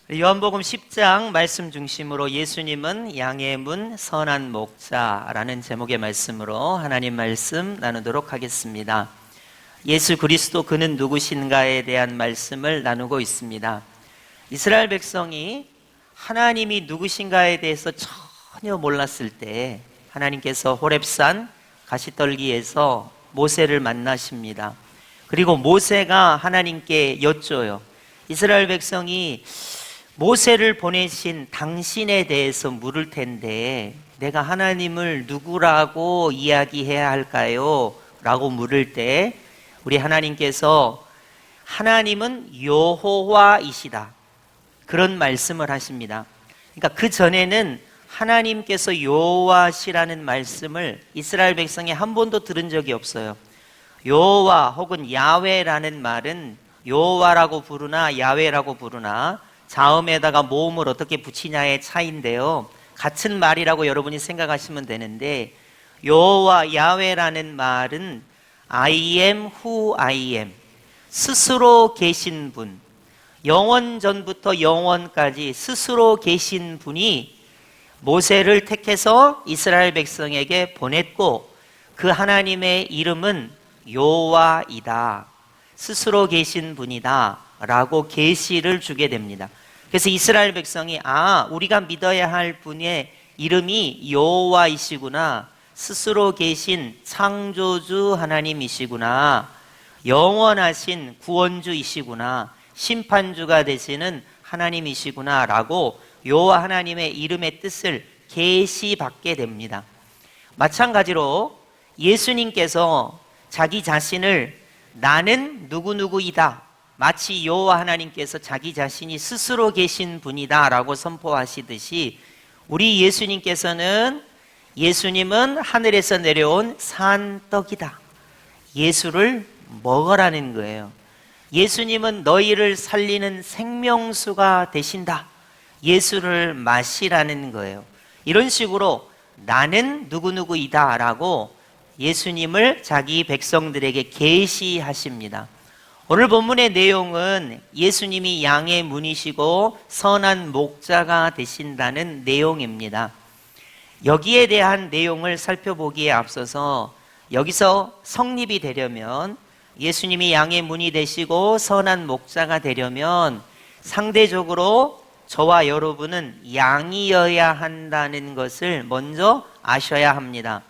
요한복음 10장 말씀 중심으로 예수님은 양의 문 선한 목자라는 제목의 말씀으로 하나님 말씀 나누도록 하겠습니다. 예수 그리스도 그는 누구신가에 대한 말씀을 나누고 있습니다. 이스라엘 백성이 하나님이 누구신가에 대해서 전혀 몰랐을 때 하나님께서 호렙산 가시떨기에서 모세를 만나십니다. 그리고 모세가 하나님께 여쭤요. 이스라엘 백성이 모세를 보내신 당신에 대해서 물을 텐데 내가 하나님을 누구라고 이야기해야 할까요? 라고 물을 때 우리 하나님께서 하나님은 여호와이시다, 그런 말씀을 하십니다. 그러니까 그 전에는 하나님께서 여호와시라는 말씀을 이스라엘 백성이 한 번도 들은 적이 없어요. 여호와 혹은 야훼라는 말은 여호와라고 부르나 야훼라고 부르나 자음에다가 모음을 어떻게 붙이냐의 차이인데요, 같은 말이라고 여러분이 생각하시면 되는데, 여호와 야훼라는 말은 I am who I am, 스스로 계신 분, 영원 전부터 영원까지 스스로 계신 분이 모세를 택해서 이스라엘 백성에게 보냈고, 그 하나님의 이름은 여호와이다, 스스로 계신 분이다 라고 계시를 주게 됩니다. 그래서 이스라엘 백성이 우리가 믿어야 할 분의 이름이 여호와이시구나, 스스로 계신 창조주 하나님이시구나, 영원하신 구원주이시구나, 심판주가 되시는 하나님이시구나 라고 여호와 하나님의 이름의 뜻을 계시받게 됩니다. 마찬가지로 예수님께서 자기 자신을 나는 누구누구이다, 마치 여호와 하나님께서 자기 자신이 스스로 계신 분이다 라고 선포하시듯이 우리 예수님은 하늘에서 내려온 산떡이다, 예수를 먹으라는 거예요. 예수님은 너희를 살리는 생명수가 되신다, 예수를 마시라는 거예요. 이런 식으로 나는 누구누구이다 라고 예수님을 자기 백성들에게 계시하십니다. 오늘 본문의 내용은 예수님이 양의 문이시고 선한 목자가 되신다는 내용입니다. 여기에 대한 내용을 살펴보기에 앞서서 여기서 성립이 되려면, 예수님이 양의 문이 되시고 선한 목자가 되려면 상대적으로 저와 여러분은 양이어야 한다는 것을 먼저 아셔야 합니다.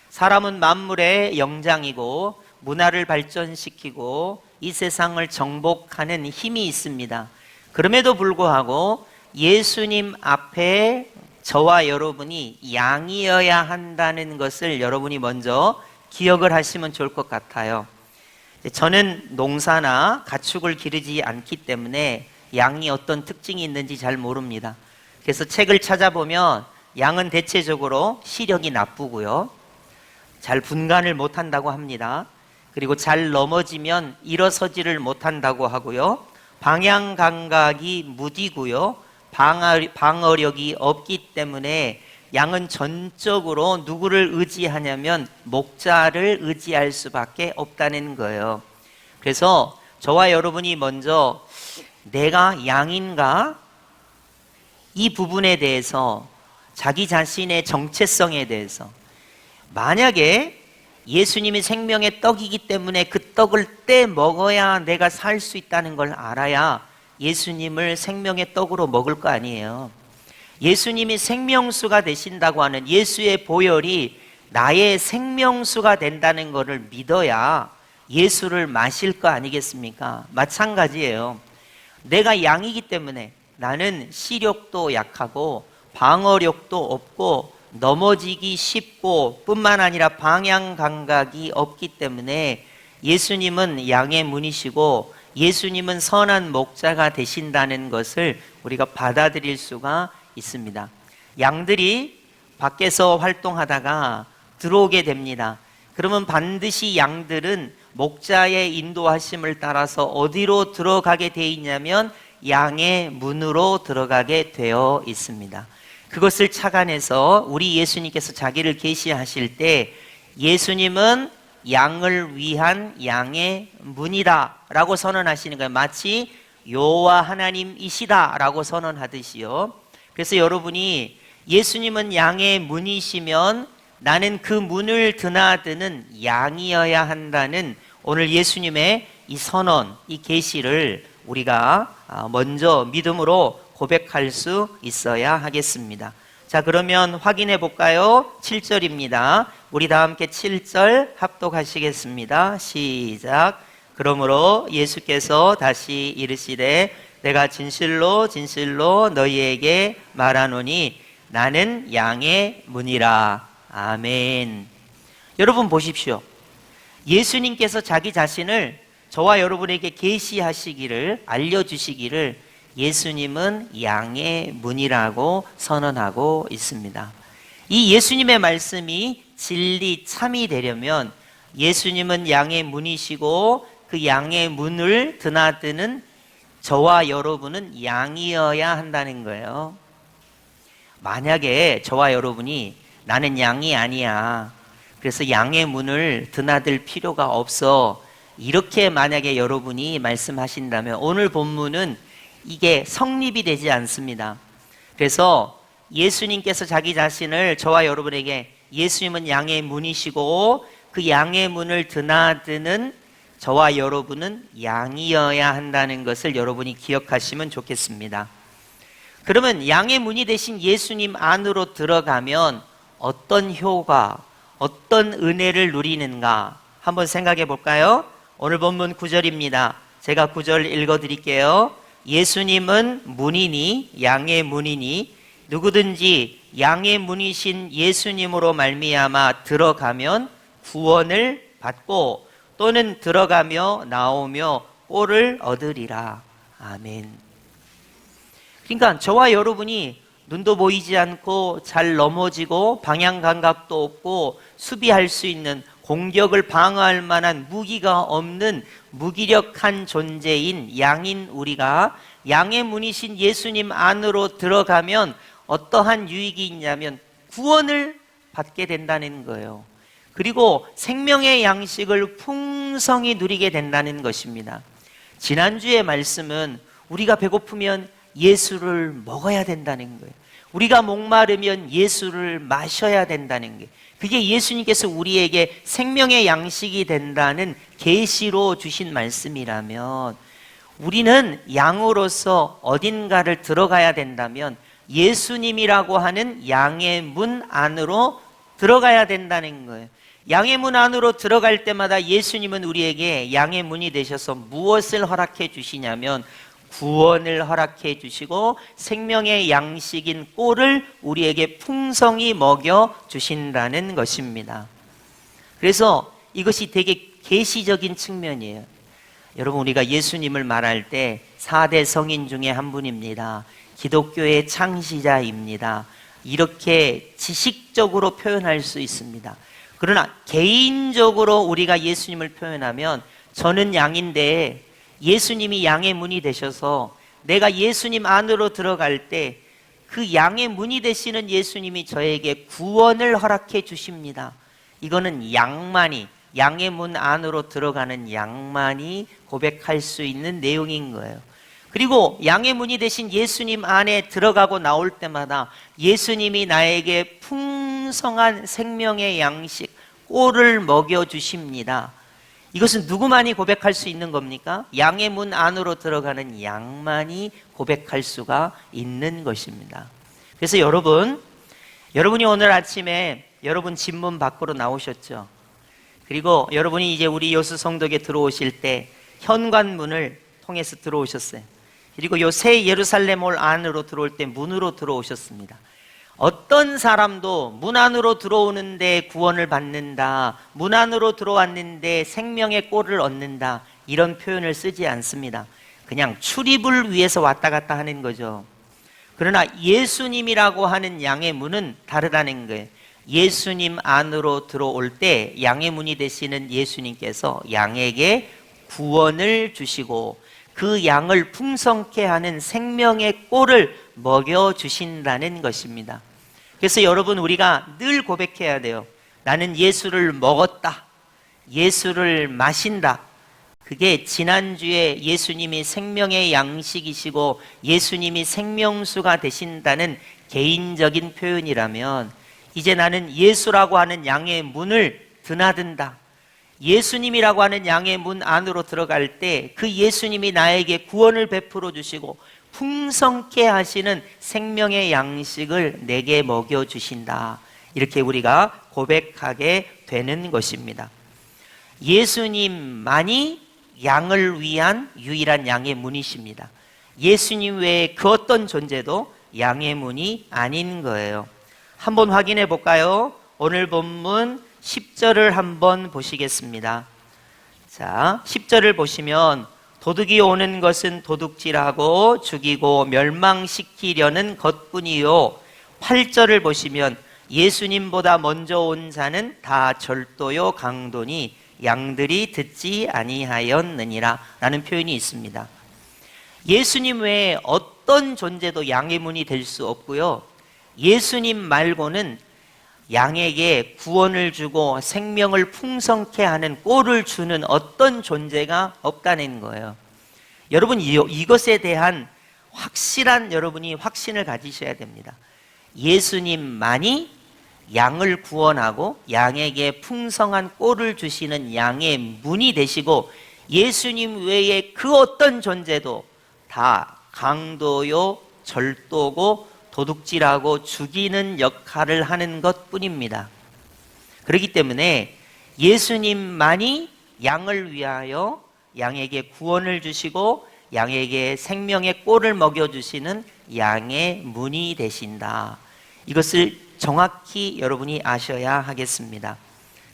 사람은 만물의 영장이고 문화를 발전시키고 이 세상을 정복하는 힘이 있습니다. 그럼에도 불구하고 예수님 앞에 저와 여러분이 양이어야 한다는 것을 여러분이 먼저 기억을 하시면 좋을 것 같아요. 저는 농사나 가축을 기르지 않기 때문에 양이 어떤 특징이 있는지 잘 모릅니다. 그래서 책을 찾아보면 양은 대체적으로 시력이 나쁘고요, 잘 분간을 못한다고 합니다. 그리고 잘 넘어지면 일어서지를 못한다고 하고요, 방향 감각이 무디고요, 방어력이 없기 때문에 양은 전적으로 누구를 의지하냐면 목자를 의지할 수밖에 없다는 거예요. 그래서 저와 여러분이 먼저 내가 양인가? 이 부분에 대해서, 자기 자신의 정체성에 대해서, 만약에 예수님이 생명의 떡이기 때문에 그 떡을 떼 먹어야 내가 살 수 있다는 걸 알아야 예수님을 생명의 떡으로 먹을 거 아니에요. 예수님이 생명수가 되신다고 하는 예수의 보혈이 나의 생명수가 된다는 것을 믿어야 예수를 마실 거 아니겠습니까? 마찬가지예요. 내가 양이기 때문에 나는 시력도 약하고 방어력도 없고 넘어지기 쉽고 뿐만 아니라 방향 감각이 없기 때문에 예수님은 양의 문이시고 예수님은 선한 목자가 되신다는 것을 우리가 받아들일 수가 있습니다. 양들이 밖에서 활동하다가 들어오게 됩니다. 그러면 반드시 양들은 목자의 인도하심을 따라서 어디로 들어가게 되어 있냐면 양의 문으로 들어가게 되어 있습니다. 그것을 착안해서 우리 예수님께서 자기를 계시하실 때 예수님은 양을 위한 양의 문이다 라고 선언하시는 거예요. 마치 여호와 하나님이시다라고 선언하듯이요. 그래서 여러분이 예수님은 양의 문이시면 나는 그 문을 드나드는 양이어야 한다는 오늘 예수님의 이 선언, 이 계시를 우리가 먼저 믿음으로 고백할 수 있어야 하겠습니다. 자, 그러면 확인해 볼까요? 7절입니다. 우리 다 함께 7절 합독하시겠습니다. 시작. 그러므로 예수께서 다시 이르시되 내가 진실로 진실로 너희에게 말하노니 나는 양의 문이라. 아멘. 여러분 보십시오. 예수님께서 자기 자신을 저와 여러분에게 계시하시기를, 알려주시기를 예수님은 양의 문이라고 선언하고 있습니다. 이 예수님의 말씀이 진리 참이 되려면 예수님은 양의 문이시고 그 양의 문을 드나드는 저와 여러분은 양이어야 한다는 거예요. 만약에 저와 여러분이 나는 양이 아니야, 그래서 양의 문을 드나들 필요가 없어, 이렇게 만약에 여러분이 말씀하신다면 오늘 본문은 이게 성립이 되지 않습니다. 그래서 예수님께서 자기 자신을 저와 여러분에게 예수님은 양의 문이시고 그 양의 문을 드나드는 저와 여러분은 양이어야 한다는 것을 여러분이 기억하시면 좋겠습니다. 그러면 양의 문이 되신 예수님 안으로 들어가면 어떤 효과, 어떤 은혜를 누리는가 한번 생각해 볼까요? 오늘 본문 9절입니다. 제가 9절 읽어드릴게요. 예수님은 문이니, 양의 문이니 누구든지 양의 문이신 예수님으로 말미암아 들어가면 구원을 받고 또는 들어가며 나오며 꼴을 얻으리라. 아멘. 그러니까 저와 여러분이 눈도 보이지 않고 잘 넘어지고 방향 감각도 없고 수비할 수 있는, 공격을 방어할 만한 무기가 없는 무기력한 존재인 양인 우리가 양의 문이신 예수님 안으로 들어가면 어떠한 유익이 있냐면 구원을 받게 된다는 거예요. 그리고 생명의 양식을 풍성히 누리게 된다는 것입니다. 지난주의 말씀은 우리가 배고프면 예수를 먹어야 된다는 거예요. 우리가 목마르면 예수를 마셔야 된다는 게, 그게 예수님께서 우리에게 생명의 양식이 된다는 계시로 주신 말씀이라면 우리는 양으로서 어딘가를 들어가야 된다면 예수님이라고 하는 양의 문 안으로 들어가야 된다는 거예요. 양의 문 안으로 들어갈 때마다 예수님은 우리에게 양의 문이 되셔서 무엇을 허락해 주시냐면 구원을 허락해 주시고 생명의 양식인 꼴을 우리에게 풍성히 먹여 주신다는 것입니다. 그래서 이것이 되게 계시적인 측면이에요. 여러분, 우리가 예수님을 말할 때 4대 성인 중에 한 분입니다. 기독교의 창시자입니다. 이렇게 지식적으로 표현할 수 있습니다. 그러나 개인적으로 우리가 예수님을 표현하면 저는 양인데 예수님이 양의 문이 되셔서 내가 예수님 안으로 들어갈 때 그 양의 문이 되시는 예수님이 저에게 구원을 허락해 주십니다. 이거는 양만이, 양의 문 안으로 들어가는 양만이 고백할 수 있는 내용인 거예요. 그리고 양의 문이 되신 예수님 안에 들어가고 나올 때마다 예수님이 나에게 풍성한 생명의 양식, 꼴을 먹여주십니다. 이것은 누구만이 고백할 수 있는 겁니까? 양의 문 안으로 들어가는 양만이 고백할 수가 있는 것입니다. 그래서 여러분이 오늘 아침에 여러분 집문 밖으로 나오셨죠? 그리고 여러분이 이제 우리 여수 성덕에 들어오실 때 현관문을 통해서 들어오셨어요. 그리고 요 새 예루살렘 홀 안으로 들어올 때 문으로 들어오셨습니다. 어떤 사람도 문 안으로 들어오는데 구원을 받는다, 문 안으로 들어왔는데 생명의 꼴을 얻는다, 이런 표현을 쓰지 않습니다. 그냥 출입을 위해서 왔다 갔다 하는 거죠. 그러나 예수님이라고 하는 양의 문은 다르다는 거예요. 예수님 안으로 들어올 때 양의 문이 되시는 예수님께서 양에게 구원을 주시고 그 양을 풍성케 하는 생명의 꼴을 먹여주신다는 것입니다. 그래서 여러분, 우리가 늘 고백해야 돼요. 나는 예수를 먹었다, 예수를 마신다. 그게 지난주에 예수님이 생명의 양식이시고 예수님이 생명수가 되신다는 개인적인 표현이라면, 이제 나는 예수라고 하는 양의 문을 드나든다. 예수님이라고 하는 양의 문 안으로 들어갈 때 그 예수님이 나에게 구원을 베풀어 주시고 풍성케 하시는 생명의 양식을 내게 먹여주신다. 이렇게 우리가 고백하게 되는 것입니다. 예수님만이 양을 위한 유일한 양의 문이십니다. 예수님 외에 그 어떤 존재도 양의 문이 아닌 거예요. 한번 확인해 볼까요? 오늘 본문 10절을 한번 보시겠습니다. 자, 10절을 보시면 도둑이 오는 것은 도둑질하고 죽이고 멸망시키려는 것뿐이요. 8절을 보시면 예수님보다 먼저 온 자는 다 절도요 강도니 양들이 듣지 아니하였느니라 라는 표현이 있습니다. 예수님 외에 어떤 존재도 양의 문이 될 수 없고요. 예수님 말고는 양에게 구원을 주고 생명을 풍성케 하는 꼴을 주는 어떤 존재가 없다는 거예요. 여러분, 이것에 대한 확실한 여러분이 확신을 가지셔야 됩니다. 예수님만이 양을 구원하고 양에게 풍성한 꼴을 주시는 양의 문이 되시고, 예수님 외에 그 어떤 존재도 다 강도요 절도고 도둑질하고 죽이는 역할을 하는 것뿐입니다. 그렇기 때문에 예수님만이 양을 위하여 양에게 구원을 주시고 양에게 생명의 꼴을 먹여주시는 양의 문이 되신다. 이것을 정확히 여러분이 아셔야 하겠습니다.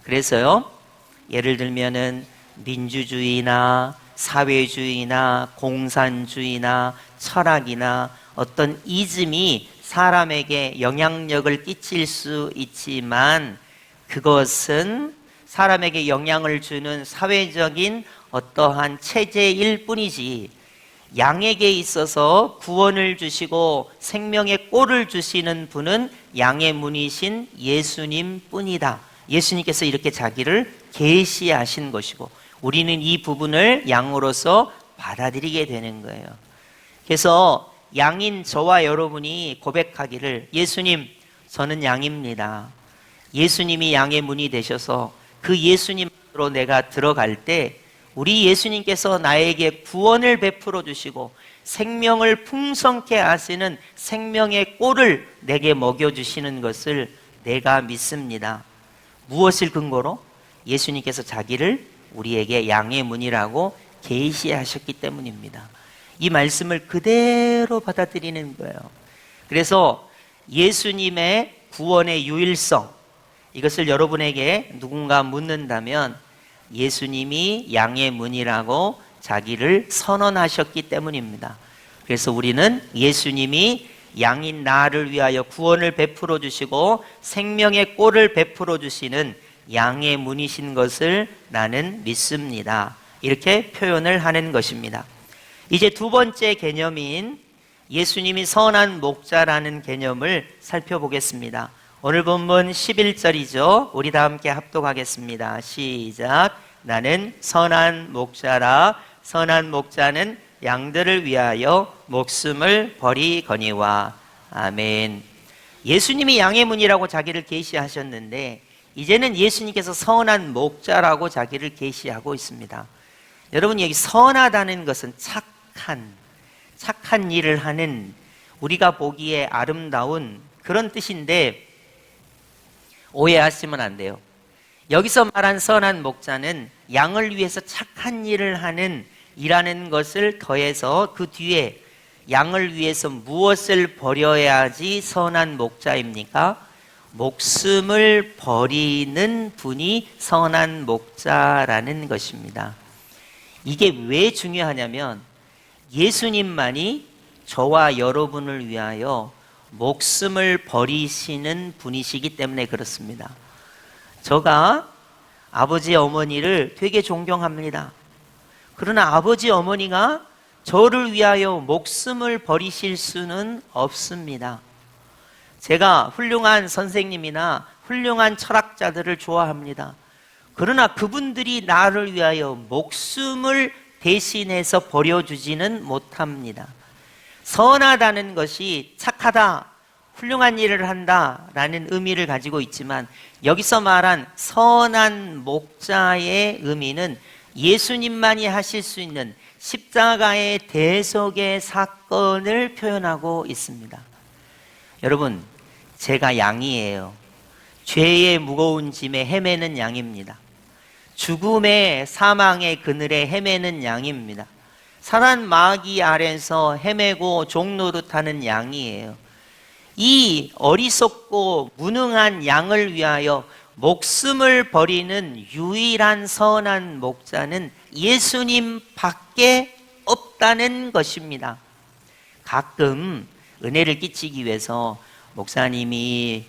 그래서요, 예를 들면은 민주주의나 사회주의나 공산주의나 철학이나 어떤 이즘이 사람에게 영향력을 끼칠 수 있지만, 그것은 사람에게 영향을 주는 사회적인 어떠한 체제일 뿐이지, 양에게 있어서 구원을 주시고 생명의 꼴을 주시는 분은 양의 문이신 예수님 뿐이다. 예수님께서 이렇게 자기를 계시하신 것이고, 우리는 이 부분을 양으로서 받아들이게 되는 거예요. 그래서 양인 저와 여러분이 고백하기를, 예수님, 저는 양입니다. 예수님이 양의 문이 되셔서 그 예수님으로 내가 들어갈 때 우리 예수님께서 나에게 구원을 베풀어 주시고 생명을 풍성케 하시는 생명의 꼴을 내게 먹여주시는 것을 내가 믿습니다. 무엇을 근거로? 예수님께서 자기를 우리에게 양의 문이라고 계시하셨기 때문입니다. 이 말씀을 그대로 받아들이는 거예요. 그래서 예수님의 구원의 유일성, 이것을 여러분에게 누군가 묻는다면 예수님이 양의 문이라고 자기를 선언하셨기 때문입니다. 그래서 우리는 예수님이 양인 나를 위하여 구원을 베풀어 주시고 생명의 꼴을 베풀어 주시는 양의 문이신 것을 나는 믿습니다. 이렇게 표현을 하는 것입니다. 이제 두 번째 개념인 예수님이 선한 목자라는 개념을 살펴보겠습니다. 오늘 본문 11절이죠. 우리 다 함께 합독하겠습니다. 시작. 나는 선한 목자라. 선한 목자는 양들을 위하여 목숨을 버리거니와. 아멘. 예수님이 양의 문이라고 자기를 계시하셨는데, 이제는 예수님께서 선한 목자라고 자기를 계시하고 있습니다. 여러분, 여기 선하다는 것은 착한 일을 하는, 우리가 보기에 아름다운 그런 뜻인데 오해하시면 안 돼요. 여기서 말한 선한 목자는 양을 위해서 착한 일을 하는 이라는 것을 더해서 그 뒤에 양을 위해서 무엇을 버려야지 선한 목자입니까? 목숨을 버리는 분이 선한 목자라는 것입니다. 이게 왜 중요하냐면 예수님만이 저와 여러분을 위하여 목숨을 버리시는 분이시기 때문에 그렇습니다. 제가 아버지 어머니를 되게 존경합니다. 그러나 아버지 어머니가 저를 위하여 목숨을 버리실 수는 없습니다. 제가 훌륭한 선생님이나 훌륭한 철학자들을 좋아합니다. 그러나 그분들이 나를 위하여 목숨을 대신해서 버려주지는 못합니다. 선하다는 것이 착하다, 훌륭한 일을 한다라는 의미를 가지고 있지만 여기서 말한 선한 목자의 의미는 예수님만이 하실 수 있는 십자가의 대속의 사건을 표현하고 있습니다. 여러분, 제가 양이에요. 죄의 무거운 짐에 헤매는 양입니다. 죽음의 사망의 그늘에 헤매는 양입니다. 사단 마귀 아래서 헤매고 종노릇하는 양이에요. 이 어리석고 무능한 양을 위하여 목숨을 버리는 유일한 선한 목자는 예수님 밖에 없다는 것입니다. 가끔 은혜를 끼치기 위해서 목사님이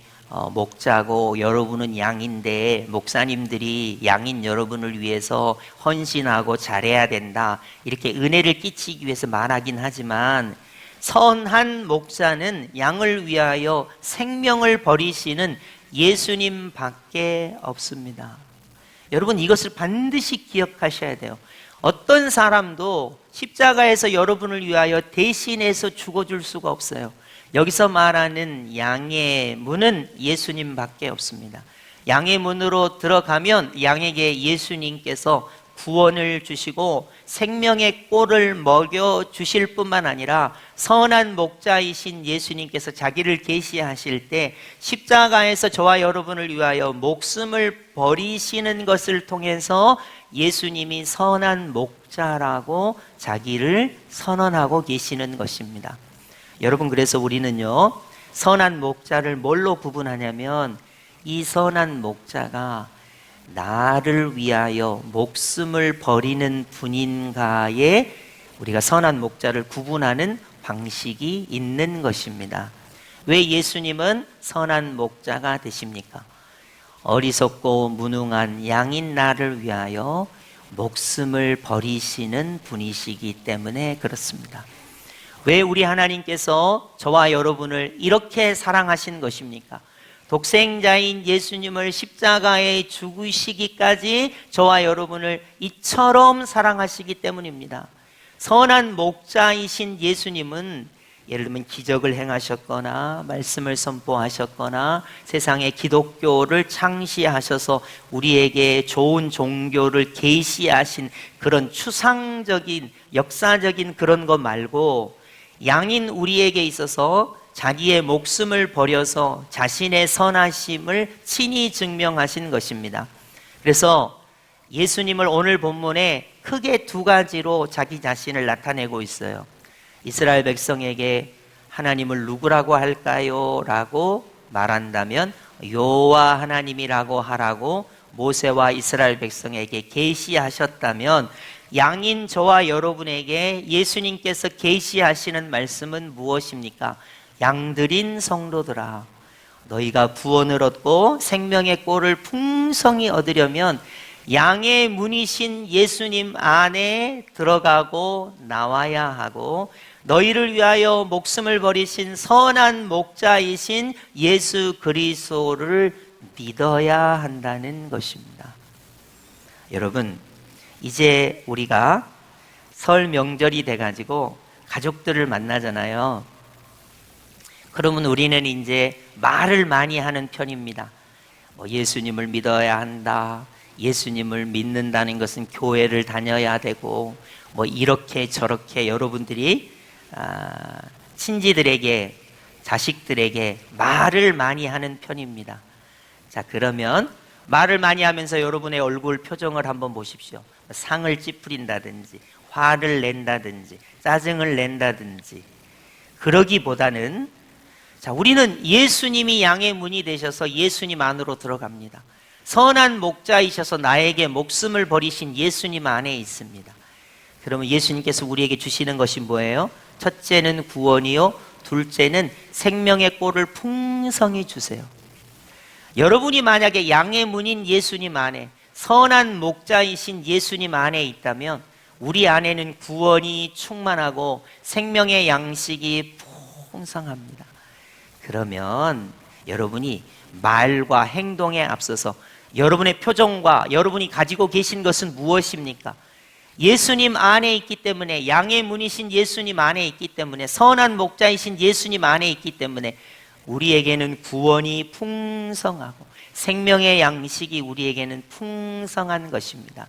목자고 여러분은 양인데 목사님들이 양인 여러분을 위해서 헌신하고 잘해야 된다, 이렇게 은혜를 끼치기 위해서 말하긴 하지만 선한 목자는 양을 위하여 생명을 버리시는 예수님 밖에 없습니다. 여러분, 이것을 반드시 기억하셔야 돼요. 어떤 사람도 십자가에서 여러분을 위하여 대신해서 죽어줄 수가 없어요. 여기서 말하는 양의 문은 예수님 밖에 없습니다. 양의 문으로 들어가면 양에게 예수님께서 구원을 주시고 생명의 꼴을 먹여주실 뿐만 아니라 선한 목자이신 예수님께서 자기를 계시하실 때 십자가에서 저와 여러분을 위하여 목숨을 버리시는 것을 통해서 예수님이 선한 목자라고 자기를 선언하고 계시는 것입니다. 여러분, 그래서 우리는요, 선한 목자를 뭘로 구분하냐면 이 선한 목자가 나를 위하여 목숨을 버리는 분인가에 우리가 선한 목자를 구분하는 방식이 있는 것입니다. 왜 예수님은 선한 목자가 되십니까? 어리석고 무능한 양인 나를 위하여 목숨을 버리시는 분이시기 때문에 그렇습니다. 왜 우리 하나님께서 저와 여러분을 이렇게 사랑하신 것입니까? 독생자인 예수님을 십자가에 죽으시기까지 저와 여러분을 이처럼 사랑하시기 때문입니다. 선한 목자이신 예수님은 예를 들면 기적을 행하셨거나 말씀을 선포하셨거나 세상에 기독교를 창시하셔서 우리에게 좋은 종교를 계시하신 그런 추상적인 역사적인 그런 것 말고 양인 우리에게 있어서 자기의 목숨을 버려서 자신의 선하심을 친히 증명하신 것입니다. 그래서 예수님을 오늘 본문에 크게 두 가지로 자기 자신을 나타내고 있어요. 이스라엘 백성에게 하나님을 누구라고 할까요? 라고 말한다면 여호와 하나님이라고 하라고 모세와 이스라엘 백성에게 계시하셨다면 양인 저와 여러분에게 예수님께서 계시하시는 말씀은 무엇입니까? 양들인 성도들아, 너희가 구원을 얻고 생명의 꼴을 풍성히 얻으려면 양의 문이신 예수님 안에 들어가고 나와야 하고 너희를 위하여 목숨을 버리신 선한 목자이신 예수 그리스도를 믿어야 한다는 것입니다. 여러분, 이제 우리가 설 명절이 돼가지고 가족들을 만나잖아요. 그러면 우리는 이제 말을 많이 하는 편입니다. 예수님을 믿어야 한다. 예수님을 믿는다는 것은 교회를 다녀야 되고 이렇게 저렇게 여러분들이 친지들에게 자식들에게 말을 많이 하는 편입니다. 자, 그러면 말을 많이 하면서 여러분의 얼굴 표정을 한번 보십시오. 상을 찌푸린다든지 화를 낸다든지 짜증을 낸다든지 그러기보다는 자, 우리는 예수님이 양의 문이 되셔서 예수님 안으로 들어갑니다. 선한 목자이셔서 나에게 목숨을 버리신 예수님 안에 있습니다. 그러면 예수님께서 우리에게 주시는 것이 뭐예요? 첫째는 구원이요, 둘째는 생명의 꼴을 풍성히 주세요. 여러분이 만약에 양의 문인 예수님 안에, 선한 목자이신 예수님 안에 있다면 우리 안에는 구원이 충만하고 생명의 양식이 풍성합니다. 그러면 여러분이 말과 행동에 앞서서 여러분의 표정과 여러분이 가지고 계신 것은 무엇입니까? 예수님 안에 있기 때문에, 양의 문이신 예수님 안에 있기 때문에, 선한 목자이신 예수님 안에 있기 때문에 우리에게는 구원이 풍성하고 생명의 양식이 우리에게는 풍성한 것입니다.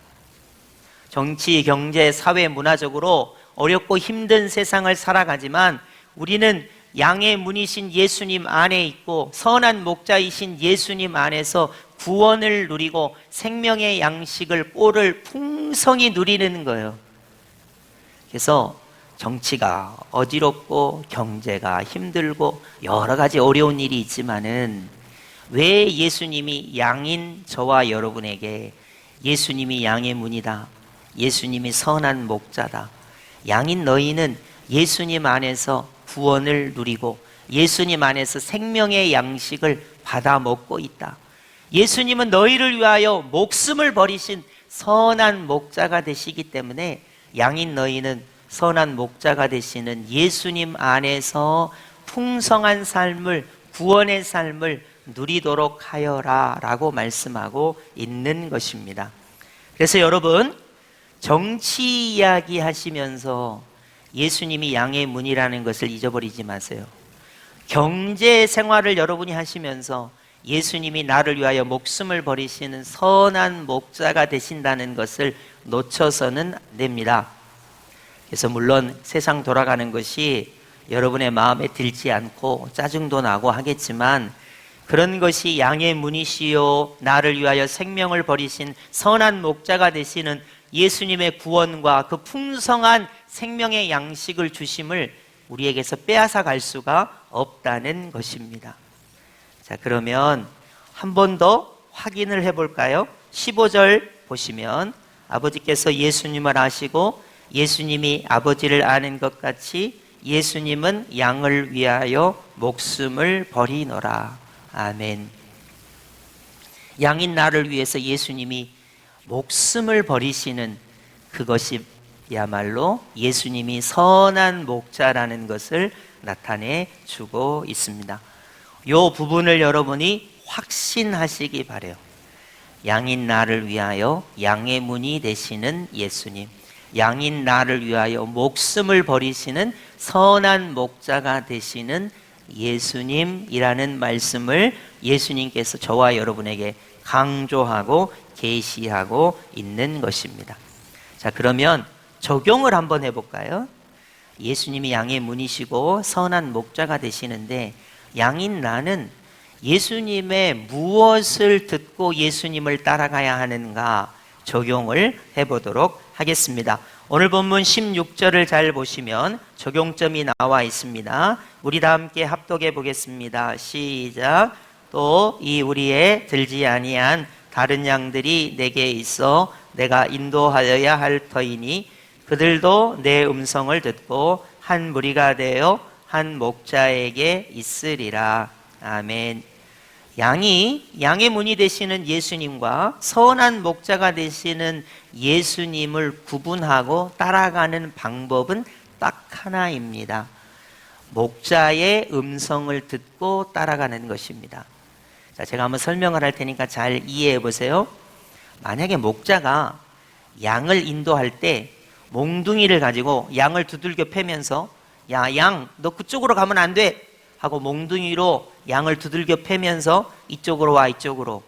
정치, 경제, 사회, 문화적으로 어렵고 힘든 세상을 살아가지만 우리는 양의 문이신 예수님 안에 있고 선한 목자이신 예수님 안에서 구원을 누리고 생명의 양식을, 꼴을 풍성히 누리는 거예요. 그래서 정치가 어지럽고 경제가 힘들고 여러 가지 어려운 일이 있지만은 왜 예수님이 양인 저와 여러분에게 예수님이 양의 문이다, 예수님이 선한 목자다, 양인 너희는 예수님 안에서 구원을 누리고 예수님 안에서 생명의 양식을 받아 먹고 있다, 예수님은 너희를 위하여 목숨을 버리신 선한 목자가 되시기 때문에 양인 너희는 선한 목자가 되시는 예수님 안에서 풍성한 삶을, 구원의 삶을 누리도록 하여라 라고 말씀하고 있는 것입니다. 그래서 여러분, 정치 이야기 하시면서 예수님이 양의 문이라는 것을 잊어버리지 마세요. 경제 생활을 여러분이 하시면서 예수님이 나를 위하여 목숨을 버리시는 선한 목자가 되신다는 것을 놓쳐서는 안 됩니다. 그래서 물론 세상 돌아가는 것이 여러분의 마음에 들지 않고 짜증도 나고 하겠지만 그런 것이 양의 문이시요 나를 위하여 생명을 버리신 선한 목자가 되시는 예수님의 구원과 그 풍성한 생명의 양식을 주심을 우리에게서 빼앗아 갈 수가 없다는 것입니다. 자, 그러면 한 번 더 확인을 해볼까요? 15절 보시면 아버지께서 예수님을 아시고 예수님이 아버지를 아는 것 같이 예수님은 양을 위하여 목숨을 버리노라. 아멘. 양인 나를 위해서 예수님이 목숨을 버리시는 그것이야말로 예수님이 선한 목자라는 것을 나타내 주고 있습니다. 이 부분을 여러분이 확신하시기 바라요. 양인 나를 위하여 양의 문이 되시는 예수님, 양인 나를 위하여 목숨을 버리시는 선한 목자가 되시는 예수님이라는 말씀을 예수님께서 저와 여러분에게 강조하고 계시하고 있는 것입니다. 자, 그러면 적용을 한번 해볼까요? 예수님이 양의 문이시고 선한 목자가 되시는데 양인 나는 예수님의 무엇을 듣고 예수님을 따라가야 하는가 적용을 해보도록 하겠습니다. 오늘 본문 16절을 잘 보시면 적용점이 나와 있습니다. 우리 다 함께 합독해 보겠습니다. 시작. 또 이 우리의 들지 아니한 다른 양들이 내게 있어 내가 인도하여야 할 터이니 그들도 내 음성을 듣고 한 무리가 되어 한 목자에게 있으리라. 아멘. 양의 문이 되시는 예수님과 선한 목자가 되시는 예수님을 구분하고 따라가는 방법은 딱 하나입니다. 목자의 음성을 듣고 따라가는 것입니다. 자, 제가 한번 설명을 할 테니까 잘 이해해 보세요. 만약에 목자가 양을 인도할 때 몽둥이를 가지고 양을 두들겨 패면서 야, 양, 너 그쪽으로 가면 안 돼! 하고 몽둥이로 양을 두들겨 패면서 이쪽으로 와, 이쪽으로.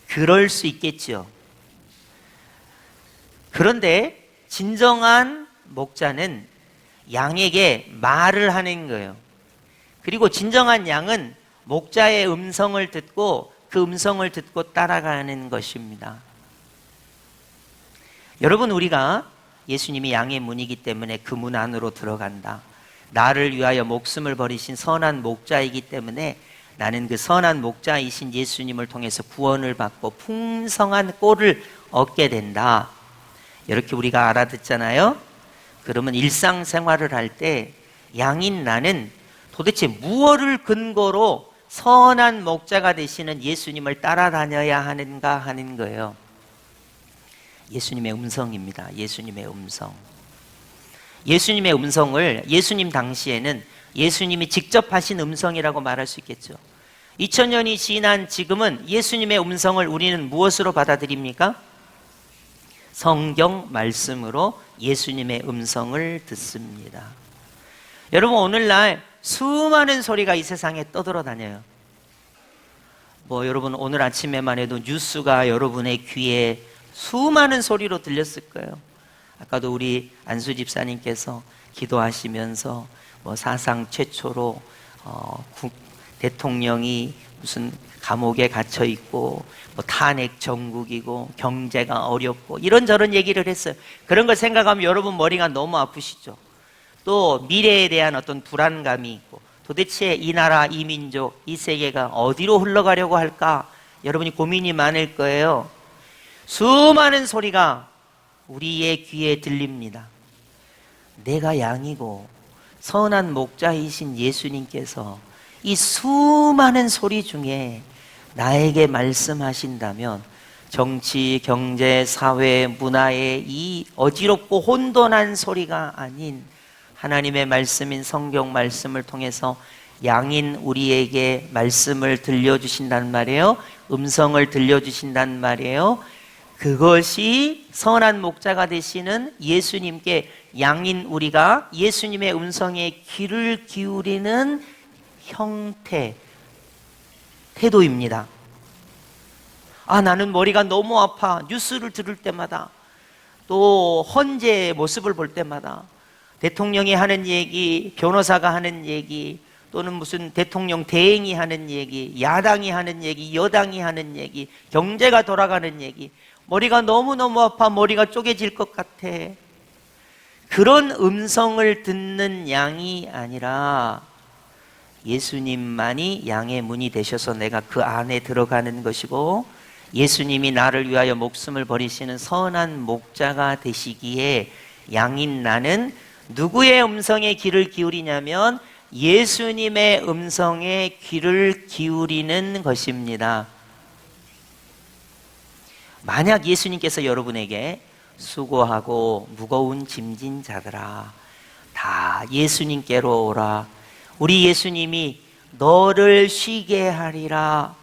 그럴 수 있겠죠. 그런데 진정한 목자는 양에게 말을 하는 거예요. 그리고 진정한 양은 목자의 음성을 듣고 그 음성을 듣고 따라가는 것입니다. 여러분, 우리가 예수님이 양의 문이기 때문에 그 문 안으로 들어간다. 나를 위하여 목숨을 버리신 선한 목자이기 때문에 나는 그 선한 목자이신 예수님을 통해서 구원을 받고 풍성한 꼴을 얻게 된다. 이렇게 우리가 알아듣잖아요. 그러면 일상생활을 할 때 양인 나는 도대체 무엇을 근거로 선한 목자가 되시는 예수님을 따라다녀야 하는가 하는 거예요. 예수님의 음성입니다. 예수님의 음성. 예수님의 음성을 예수님 당시에는 예수님이 직접 하신 음성이라고 말할 수 있겠죠. 2000년이 지난 지금은 예수님의 음성을 우리는 무엇으로 받아들입니까? 성경 말씀으로 예수님의 음성을 듣습니다. 여러분, 오늘날 수많은 소리가 이 세상에 떠돌아다녀요. 여러분 오늘 아침에만 해도 뉴스가 여러분의 귀에 수많은 소리로 들렸을 거예요. 아까도 우리 안수 집사님께서 기도하시면서 사상 최초로 대통령이 무슨 감옥에 갇혀 있고 탄핵 정국이고 경제가 어렵고 이런저런 얘기를 했어요. 그런 걸 생각하면 여러분 머리가 너무 아프시죠. 또 미래에 대한 어떤 불안감이 있고 도대체 이 나라, 이 민족, 이 세계가 어디로 흘러가려고 할까? 여러분이 고민이 많을 거예요. 수많은 소리가 우리의 귀에 들립니다. 내가 양이고 선한 목자이신 예수님께서 이 수많은 소리 중에 나에게 말씀하신다면 정치, 경제, 사회, 문화의 이 어지럽고 혼돈한 소리가 아닌 하나님의 말씀인 성경 말씀을 통해서 양인 우리에게 말씀을 들려주신단 말이에요. 음성을 들려주신단 말이에요. 그것이 선한 목자가 되시는 예수님께 양인 우리가 예수님의 음성에 귀를 기울이는 형태, 태도입니다. 나는 머리가 너무 아파. 뉴스를 들을 때마다, 또 헌재의 모습을 볼 때마다 대통령이 하는 얘기, 변호사가 하는 얘기, 또는 무슨 대통령 대행이 하는 얘기, 야당이 하는 얘기, 여당이 하는 얘기, 경제가 돌아가는 얘기, 머리가 너무너무 아파. 머리가 쪼개질 것 같아. 그런 음성을 듣는 양이 아니라 예수님만이 양의 문이 되셔서 내가 그 안에 들어가는 것이고, 예수님이 나를 위하여 목숨을 버리시는 선한 목자가 되시기에 양인 나는 누구의 음성에 귀를 기울이냐면 예수님의 음성에 귀를 기울이는 것입니다. 만약 예수님께서 여러분에게 수고하고 무거운 짐진 자들아 다 예수님께로 오라, 우리 예수님이 너를 쉬게 하리라,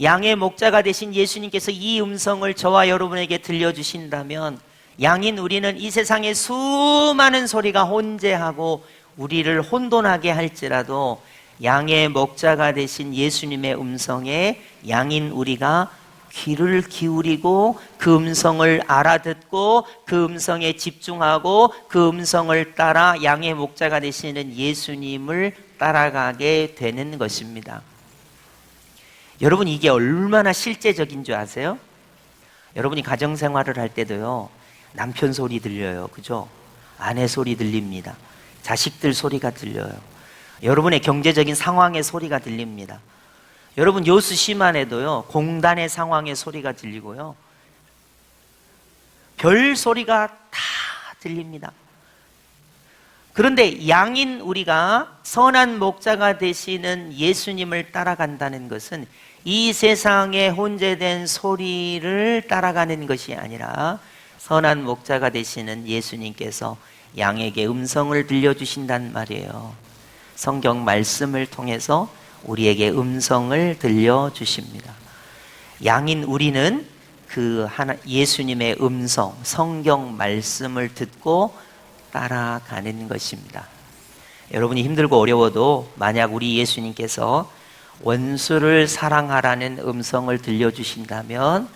양의 목자가 되신 예수님께서 이 음성을 저와 여러분에게 들려주신다면 양인 우리는 이 세상의 수많은 소리가 혼재하고 우리를 혼돈하게 할지라도 양의 목자가 되신 예수님의 음성에 양인 우리가 귀를 기울이고 그 음성을 알아듣고 그 음성에 집중하고 그 음성을 따라 양의 목자가 되시는 예수님을 따라가게 되는 것입니다. 여러분, 이게 얼마나 실제적인 줄 아세요? 여러분이 가정생활을 할 때도요, 남편 소리 들려요. 그죠? 아내 소리 들립니다. 자식들 소리가 들려요. 여러분의 경제적인 상황의 소리가 들립니다. 여러분 요수 시만 해도요, 공단의 상황의 소리가 들리고요, 별 소리가 다 들립니다. 그런데 양인 우리가 선한 목자가 되시는 예수님을 따라간다는 것은 이 세상에 혼재된 소리를 따라가는 것이 아니라 선한 목자가 되시는 예수님께서 양에게 음성을 들려주신단 말이에요. 성경 말씀을 통해서 우리에게 음성을 들려주십니다. 양인 우리는 그 예수님의 음성, 성경 말씀을 듣고 따라가는 것입니다. 여러분이 힘들고 어려워도 만약 우리 예수님께서 원수를 사랑하라는 음성을 들려주신다면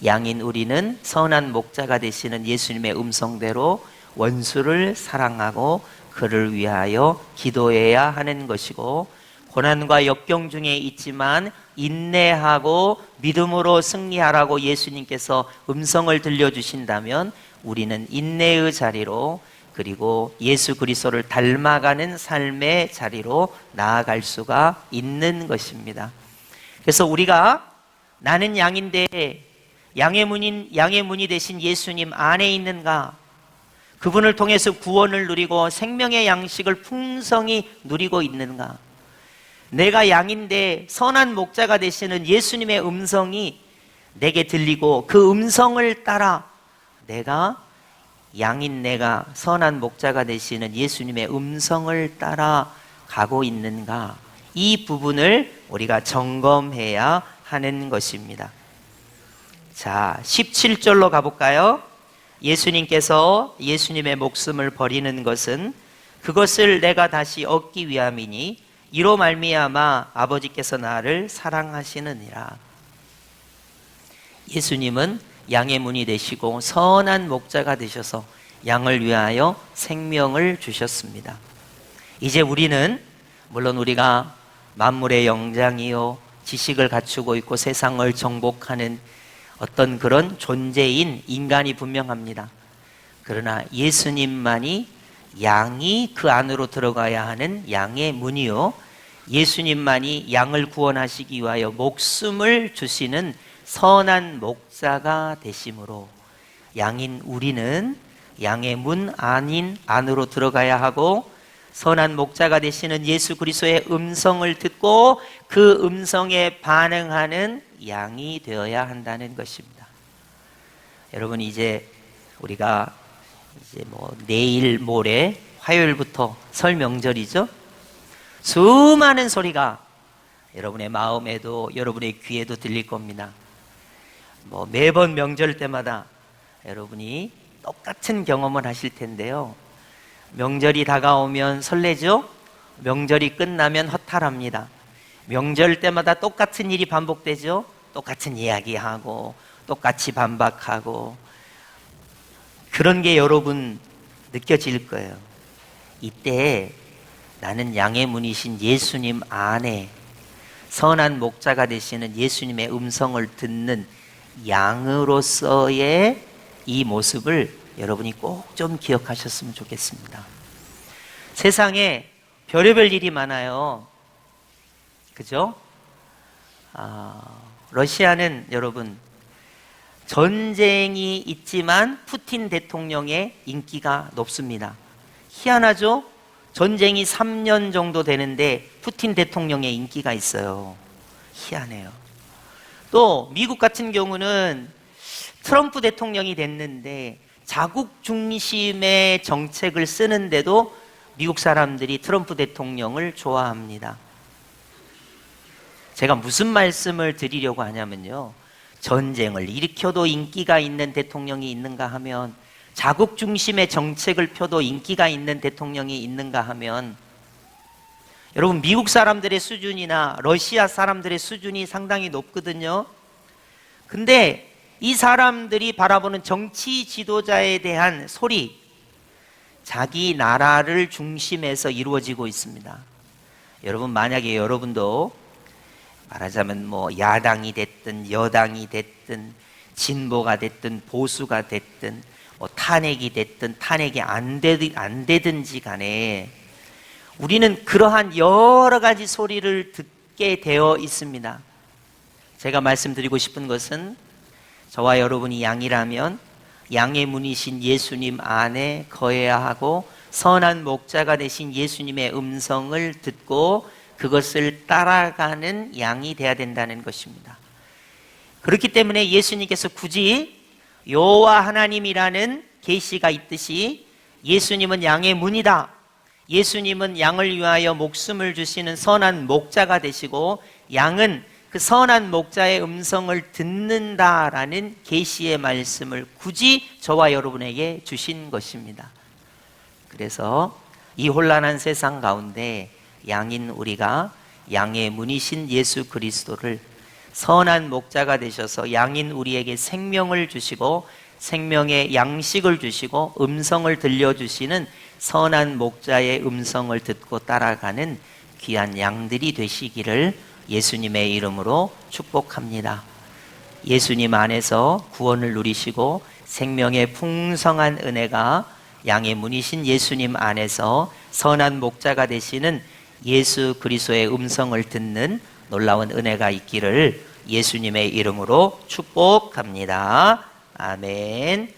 양인 우리는 선한 목자가 되시는 예수님의 음성대로 원수를 사랑하고 그를 위하여 기도해야 하는 것이고, 고난과 역경 중에 있지만 인내하고 믿음으로 승리하라고 예수님께서 음성을 들려주신다면 우리는 인내의 자리로, 그리고 예수 그리스도를 닮아가는 삶의 자리로 나아갈 수가 있는 것입니다. 그래서 우리가 나는 양인데 양의 문이 되신 예수님 안에 있는가? 그분을 통해서 구원을 누리고 생명의 양식을 풍성히 누리고 있는가? 내가 양인데 선한 목자가 되시는 예수님의 음성이 내게 들리고 그 음성을 따라 내가 양인 내가 선한 목자가 되시는 예수님의 음성을 따라 가고 있는가? 이 부분을 우리가 점검해야 하는 것입니다. 자, 17절로 가볼까요? 예수님께서 예수님의 목숨을 버리는 것은 그것을 내가 다시 얻기 위함이니 이로 말미암아 아버지께서 나를 사랑하시느니라. 예수님은 양의 문이 되시고 선한 목자가 되셔서 양을 위하여 생명을 주셨습니다. 이제 우리는 물론 우리가 만물의 영장이요 지식을 갖추고 있고 세상을 정복하는 어떤 그런 존재인 인간이 분명합니다. 그러나 예수님만이 양이 그 안으로 들어가야 하는 양의 문이요 예수님만이 양을 구원하시기 위하여 목숨을 주시는 선한 목자가 되심으로 양인 우리는 양의 문 안으로 들어가야 하고 선한 목자가 되시는 예수 그리스도의 음성을 듣고 그 음성에 반응하는 양이 되어야 한다는 것입니다. 여러분 이제 우리가 내일 모레 화요일부터 설 명절이죠. 수많은 소리가 여러분의 마음에도 여러분의 귀에도 들릴 겁니다. 매번 명절 때마다 여러분이 똑같은 경험을 하실 텐데요. 명절이 다가오면 설레죠? 명절이 끝나면 허탈합니다. 명절 때마다 똑같은 일이 반복되죠? 똑같은 이야기하고 똑같이 반박하고 그런 게 여러분 느껴질 거예요. 이때 나는 양의 문이신 예수님 안에 선한 목자가 되시는 예수님의 음성을 듣는 양으로서의 이 모습을 여러분이 꼭 좀 기억하셨으면 좋겠습니다. 세상에 별의별 일이 많아요. 그죠? 러시아는 여러분 전쟁이 있지만 푸틴 대통령의 인기가 높습니다. 희한하죠? 전쟁이 3년 정도 되는데 푸틴 대통령의 인기가 있어요. 희한해요. 또 미국 같은 경우는 트럼프 대통령이 됐는데 자국 중심의 정책을 쓰는데도 미국 사람들이 트럼프 대통령을 좋아합니다. 제가 무슨 말씀을 드리려고 하냐면요. 전쟁을 일으켜도 인기가 있는 대통령이 있는가 하면 자국 중심의 정책을 펴도 인기가 있는 대통령이 있는가 하면 여러분 미국 사람들의 수준이나 러시아 사람들의 수준이 상당히 높거든요. 근데 이 사람들이 바라보는 정치 지도자에 대한 소리 자기 나라를 중심해서 이루어지고 있습니다. 여러분 만약에 여러분도 말하자면 야당이 됐든 여당이 됐든 진보가 됐든 보수가 됐든 탄핵이 됐든 탄핵이 안 되든지 간에 우리는 그러한 여러 가지 소리를 듣게 되어 있습니다. 제가 말씀드리고 싶은 것은 저와 여러분이 양이라면 양의 문이신 예수님 안에 거해야 하고 선한 목자가 되신 예수님의 음성을 듣고 그것을 따라가는 양이 되어야 된다는 것입니다. 그렇기 때문에 예수님께서 굳이 여호와 하나님이라는 계시가 있듯이 예수님은 양의 문이다. 예수님은 양을 위하여 목숨을 주시는 선한 목자가 되시고 양은 그 선한 목자의 음성을 듣는다라는 계시의 말씀을 굳이 저와 여러분에게 주신 것입니다. 그래서 이 혼란한 세상 가운데 양인 우리가 양의 문이신 예수 그리스도를 선한 목자가 되셔서 양인 우리에게 생명을 주시고 생명의 양식을 주시고 음성을 들려주시는 선한 목자의 음성을 듣고 따라가는 귀한 양들이 되시기를 예수님의 이름으로 축복합니다. 예수님 안에서 구원을 누리시고 생명의 풍성한 은혜가 양의 문이신 예수님 안에서 선한 목자가 되시는 예수 그리스도의 음성을 듣는 놀라운 은혜가 있기를 예수님의 이름으로 축복합니다. 아멘.